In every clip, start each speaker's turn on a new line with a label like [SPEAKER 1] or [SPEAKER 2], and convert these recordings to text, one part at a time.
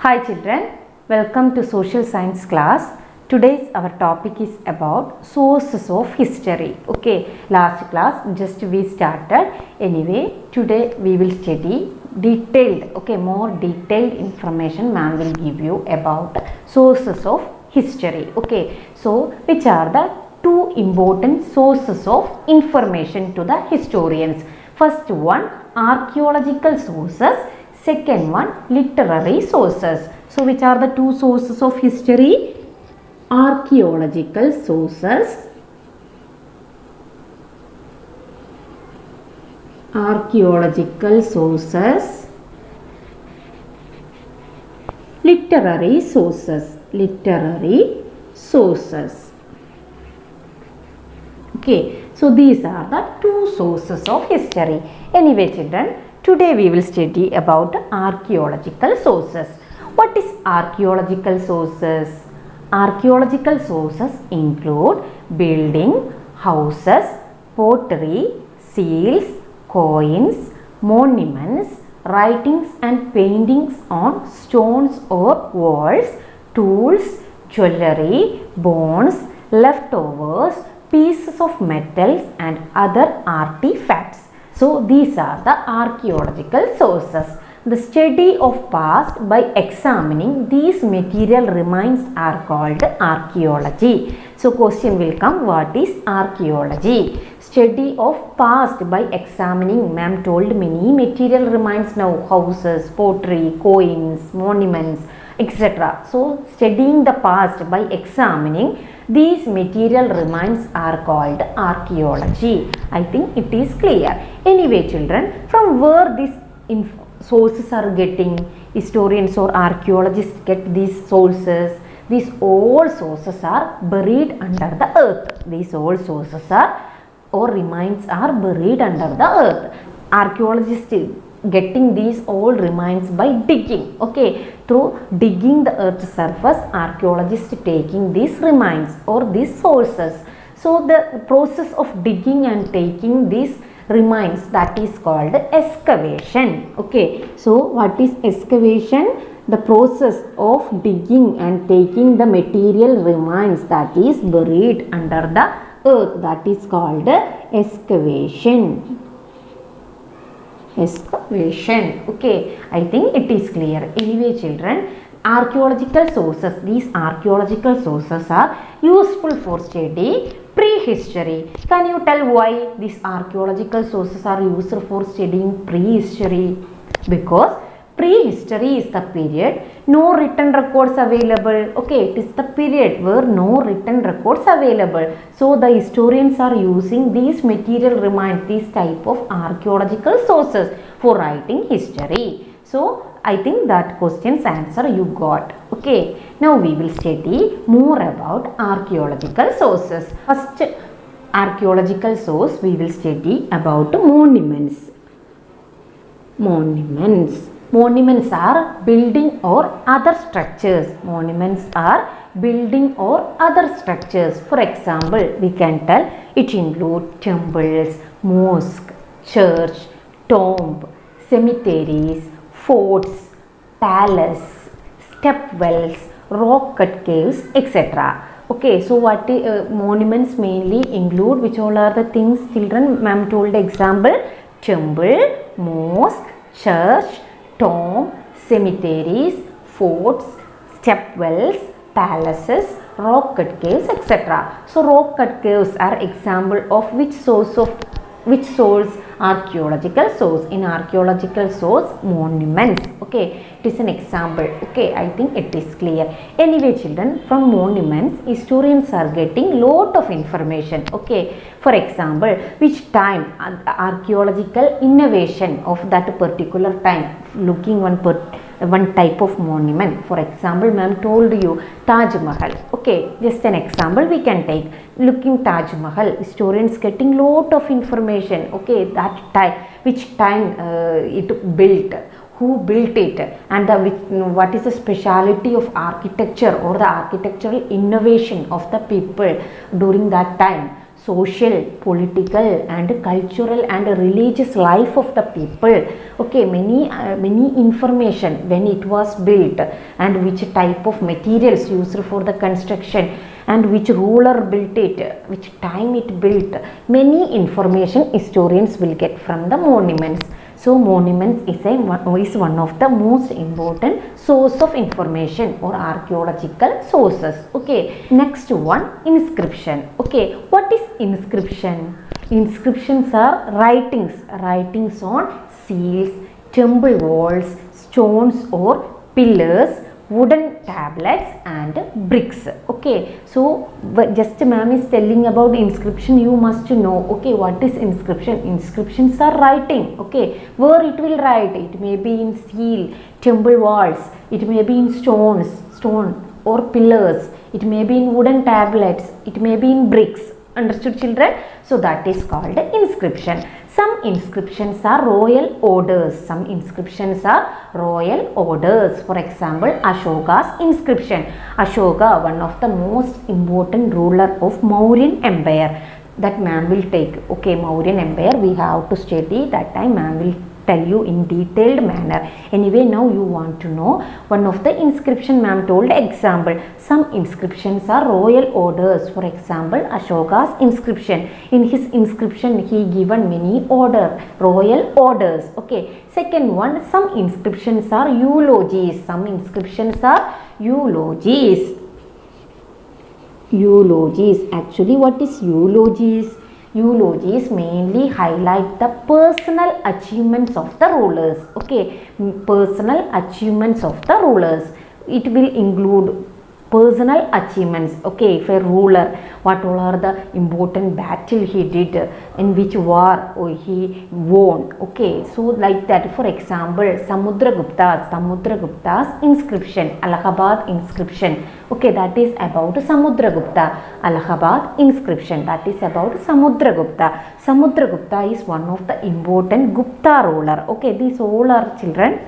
[SPEAKER 1] Hi children, welcome to social science class. Today's our topic is about sources of history. Okay, last class just we started. Anyway, today we will study more detailed information ma'am will give you about sources of history. Okay, so which are the two important sources of information to the historians? First one, archaeological sources. Second one, literary sources. So which are the two sources of history? Archaeological sources. Archaeological sources. Literary sources. Literary sources. Okay, so these are the two sources of history. Anyway children, today we will study about archaeological sources. What is archaeological sources? Archaeological sources include building, houses, pottery, seals, coins, monuments, writings and paintings on stones or walls, tools, jewelry, bones, leftovers, pieces of metals and other artifacts. So these are the archaeological sources. The study of past by examining these material remains are called archaeology. So question will come, what is archaeology? Study of past by examining, ma'am told many material remains now, houses, pottery, coins, monuments, etc. So studying the past by examining these material remains are called archaeology. I think it is clear. Anyway children, from where these sources are getting, historians or archaeologists get these sources? These all sources are buried under the earth. These all sources are or remains are buried under the earth. Archaeologists getting these all remains by digging. Okay, through digging the earth's surface, archaeologists taking these remains or these sources. So the process of digging and taking these remains, that is called excavation. Okay, so what is excavation? The process of digging and taking the material remains that is buried under the earth, that is called excavation. Excavation. Okay, I think it is clear. Anyway children, archaeological sources, these archaeological sources are useful for study prehistory. Can you tell why these archaeological sources are used for studying prehistory? Because prehistory is the period no written records available. Okay, it is the period where no written records available. So the historians are using these material remains, these type of archaeological sources for writing history. So I think that question's answer you got. Okay, now we will study more about archaeological sources. First archaeological source we will study about monuments. Monuments. Monuments are building or other structures. Monuments are building or other structures. For example, we can tell it include temples, mosque, church, tomb, cemeteries, forts, palace, step wells, rock cut caves, etc. Okay, so what monuments mainly include, which all are the things children? Ma'am told example, temple, mosque, church, tomb, cemeteries, forts, step wells, palaces, rock cut caves, etc. So rock cut caves are example of which source? Archaeological source. In archaeological source, monuments. Okay, it is an example. Okay, I think it is clear. Anyway children, from monuments historians are getting lot of information. Okay, for example, which time archaeological innovation of that particular time, looking one type of monument. For example, ma'am told you Taj Mahal. Okay, just an example we can take. Looking Taj Mahal, historians getting lot of information. Okay, that time, which time it built, who built it, and what is the speciality of architecture or the architectural innovation of the people during that time. social, political and cultural and religious life of the people. Okay, many information when it was built and which type of materials used for the construction and which ruler built it, which time it built. Many information historians will get from the monuments. So monuments is one of the most important source of information or archaeological sources. Okay, next one, inscription. Okay, what is inscription? Inscriptions are writings on seals, temple walls, stones or pillars, wooden tablets and bricks. Okay, so just ma'am is telling about inscription, you must know. Okay, what is inscription? Inscriptions are writing. Okay, where it will write? It may be in seal, temple walls, it may be in stone or pillars, it may be in wooden tablets, it may be in bricks. Understood, children? So that is called inscription. Some inscriptions are royal orders. Some inscriptions are royal orders. For example, Ashoka's inscription. Ashoka, one of the most important ruler of Mauryan Empire. That ma'am will take. Okay, Mauryan Empire we have to study. That time ma'am will tell you in detailed manner. Anyway, now you want to know one of the inscription ma'am told example. Some inscriptions are royal orders. For example, Ashoka's inscription. In his inscription, he given many royal orders. Okay. Second one, some inscriptions are eulogies. Some inscriptions are eulogies. Eulogies. Actually, what is eulogies? Eulogies mainly highlight the personal achievements of the rulers. Okay, personal achievements of the rulers. It will include personal achievements. Okay, if a ruler, what all are the important battle he did, in which war he won. Okay, so like that. For example, Samudragupta's inscription, Allahabad inscription. Okay, that is about Samudragupta. Allahabad inscription, that is about Samudragupta. Samudragupta is one of the important Gupta ruler. Okay, these all are children.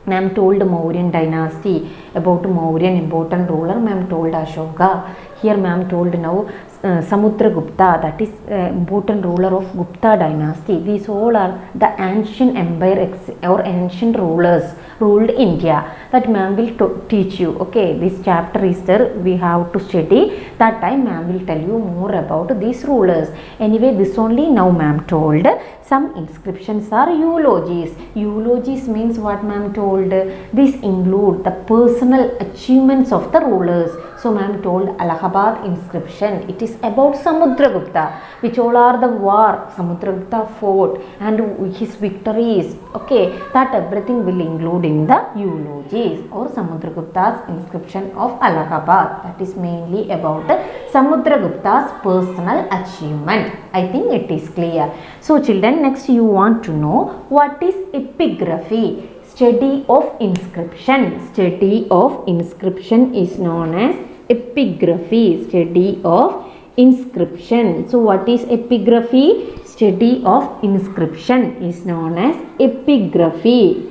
[SPEAKER 1] Ma'am told Mauryan dynasty, about Mauryan important ruler. Ma'am told Ashoka. Here ma'am told now Samudragupta, that is important ruler of Gupta dynasty. These all are the ancient empire or ancient rulers ruled India. That ma'am will teach you. Okay, this chapter is there, we have to study. That time ma'am will tell you more about these rulers. Anyway, this only now ma'am told. Some inscriptions are eulogies. Eulogies means what ma'am told? These include the personal achievements of the rulers. So ma'am told Allahabad inscription. It is about Samudragupta, which all are the war Samudragupta fought and his victories. Okay, that everything will include in the eulogies or Samudragupta's inscription of Allahabad. That is mainly about Samudragupta's personal achievement. I think it is clear. So children, next you want to know what is epigraphy. Study of inscription. Study of inscription is known as epigraphy. Study of inscription. So what is epigraphy? Study of inscription is known as epigraphy.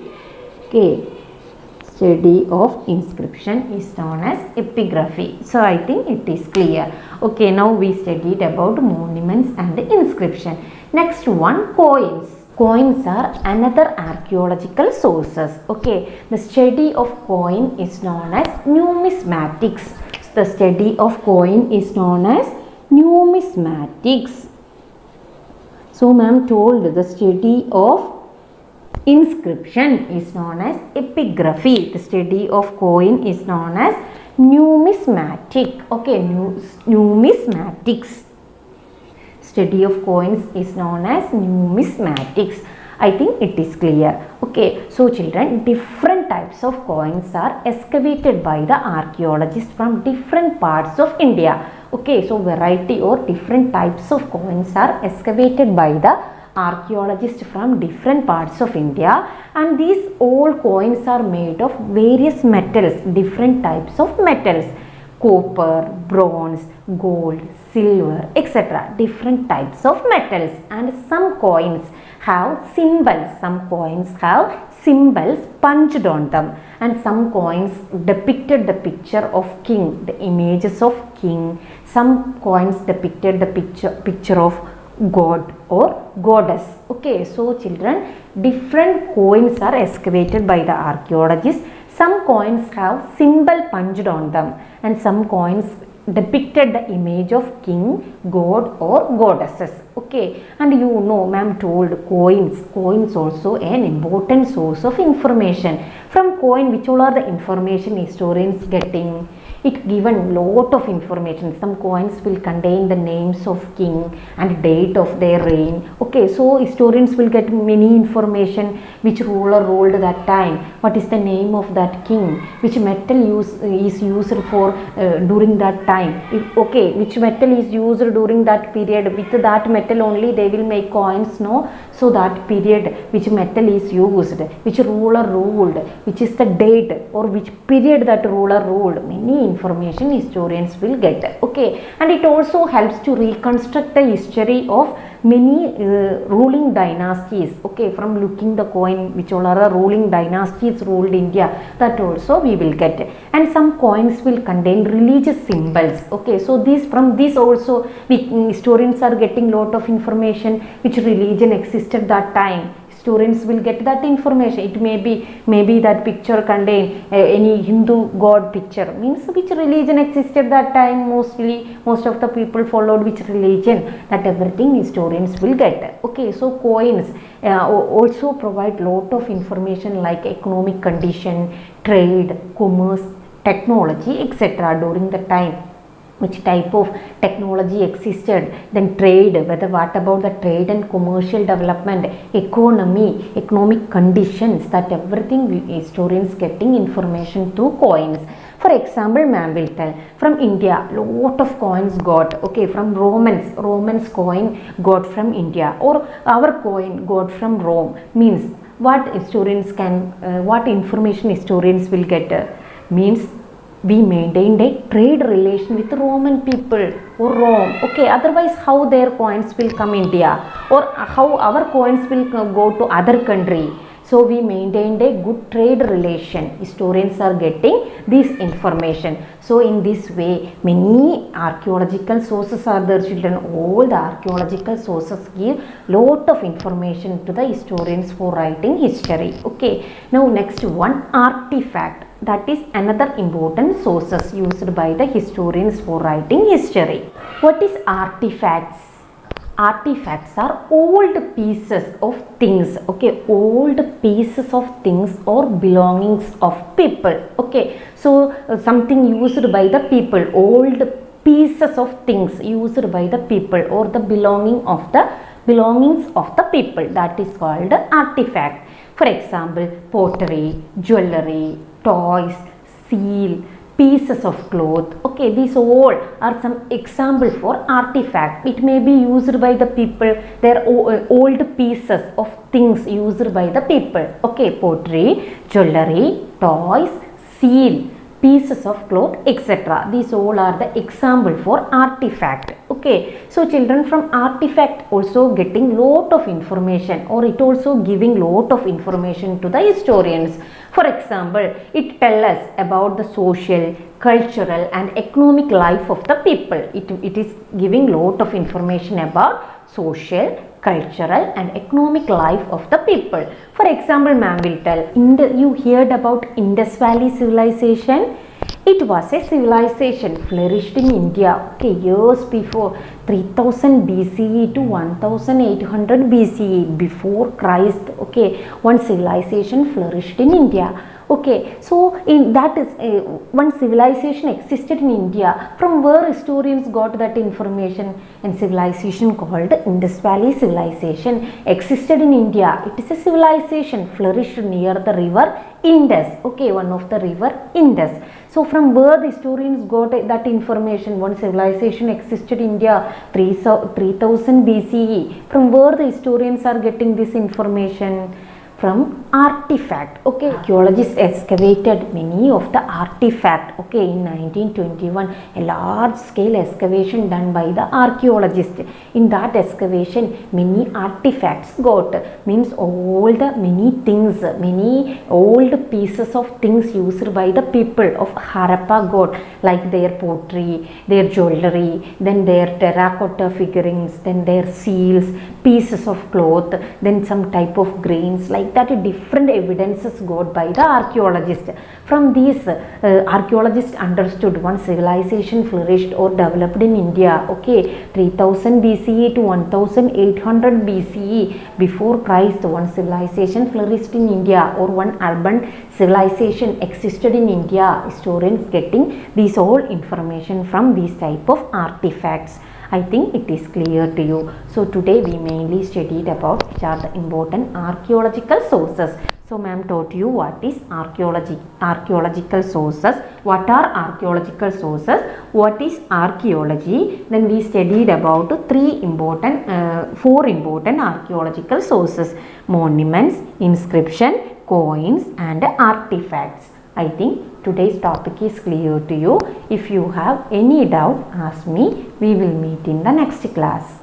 [SPEAKER 1] Okay. Study of inscription is known as epigraphy. So I think it is clear. Okay, now we studied about monuments and inscription. Next one, coins. Coins are another archaeological sources. Okay, the study of coin is known as numismatics. The study of coin is known as numismatics. So ma'am told the study of inscription is known as epigraphy. The study of coin is known as numismatic. Okay, numismatics. Study of coins is known as numismatics. I think it is clear. Okay, so children, different types of coins are excavated by the archaeologists from different parts of India. Okay, so variety or different types of coins are excavated by the archaeologists from different parts of India, and these all coins are made of various metals, different types of metals. Copper, bronze, gold, silver, etc. Different types of metals, and some coins have symbols. Some coins have symbols punched on them, and some coins depicted the picture of king, the images of king. Some coins depicted the picture of god or goddess. Okay, so children, different coins are excavated by the archaeologists. Some coins have symbol punched on them, and some coins depicted the image of king, god or goddesses. Okay, and you know, ma'am told coins also an important source of information. From coin, which all are the information historians getting? It given lot of information. Some coins will contain the names of king and date of their reign. Okay, so historians will get many information, which ruler ruled that time, what is the name of that king, which metal is used for during that time. Okay, which metal is used during that period. With that metal only they will make coins, no? So that period, which metal is used, which ruler ruled, which is the date or which period that ruler ruled, many information historians will get. Okay, and it also helps to reconstruct the history of many ruling dynasties. Okay, from looking the coin, which all are ruling dynasties ruled India, that also we will get. And some coins will contain religious symbols. Okay, so from this also historians are getting lot of information which religion existed that time. Students will get that information. It may be that picture contain any Hindu god picture, means which religion existed that time, most of the people followed which religion, that everything historians will get. Okay, so coins also provide lot of information like economic condition, trade, commerce, technology, etc. during the time, which type of technology existed, then trade, what about the trade and commercial development, economic conditions, that everything historians getting information through coins. For example, ma'am will tell, from India, lot of coins got, okay, from Romans coin got from India, or our coin got from Rome, means what information historians will get, means we maintained a trade relation with Roman people or Rome. Okay, otherwise how their coins will come India, or how our coins will go to other country. So we maintained a good trade relation. Historians are getting this information. So in this way, many archaeological sources are there, children. All the archaeological sources give lot of information to the historians for writing history. Okay, now next one, artifact. That is another important sources used by the historians for writing history. What is artifacts? Artifacts are old pieces of things. Okay, old pieces of things or belongings of people. Okay, so something used by the people, old pieces of things used by the people, or the belongings of the people, that is called artifact. For example, pottery, jewelry, toys, seal, pieces of cloth. Okay, these all are some example for artifact. It may be used by the people. They are old pieces of things used by the people. Okay, pottery, jewelry, toys, seal, pieces of cloth, etc. These all are the example for artifact. Okay, so children, from artifact also getting lot of information, or it also giving lot of information to the historians. For example, it tells us about the social, cultural and economic life of the people. It is giving lot of information about social, cultural and economic life of the people. For example, ma'am will tell, you heard about Indus Valley civilization? It was a civilization flourished in India, okay, years before 3000 BCE to 1800 BCE, before Christ. Okay, one civilization flourished in India. Okay, so in that is one civilization existed in India. From where historians got that information? And civilization called Indus Valley civilization existed in India. It is a civilization flourished near the river Indus. Okay, one of the river Indus. So from where the historians got that information? One civilization existed in India 3000 BCE. From where the historians are getting this information? from artifact. Okay, archaeologists excavated many of the artifact. Okay, in 1921 a large scale excavation done by the archaeologist. In that excavation many artifacts got, means all the many things, many old pieces of things used by the people of Harappa got, like their pottery, their jewelry, then their terracotta figurines, then their seals, pieces of cloth, then some type of grains, like that different evidences got by the archaeologist. From these archaeologists understood one civilization flourished or developed in India. Okay, 3000 BCE to 1800 BCE, before Christ, one civilization flourished in India, or one urban civilization existed in India. Historians getting these all information from these type of artifacts. I think it is clear to you. So today we mainly studied about which are the important archaeological sources. So ma'am taught you what is archaeological sources, what are archaeological sources, what is archaeology. Then we studied about four important archaeological sources: monuments, inscription, coins and artifacts. I think today's topic is clear to you. If you have any doubt, ask me. We will meet in the next class.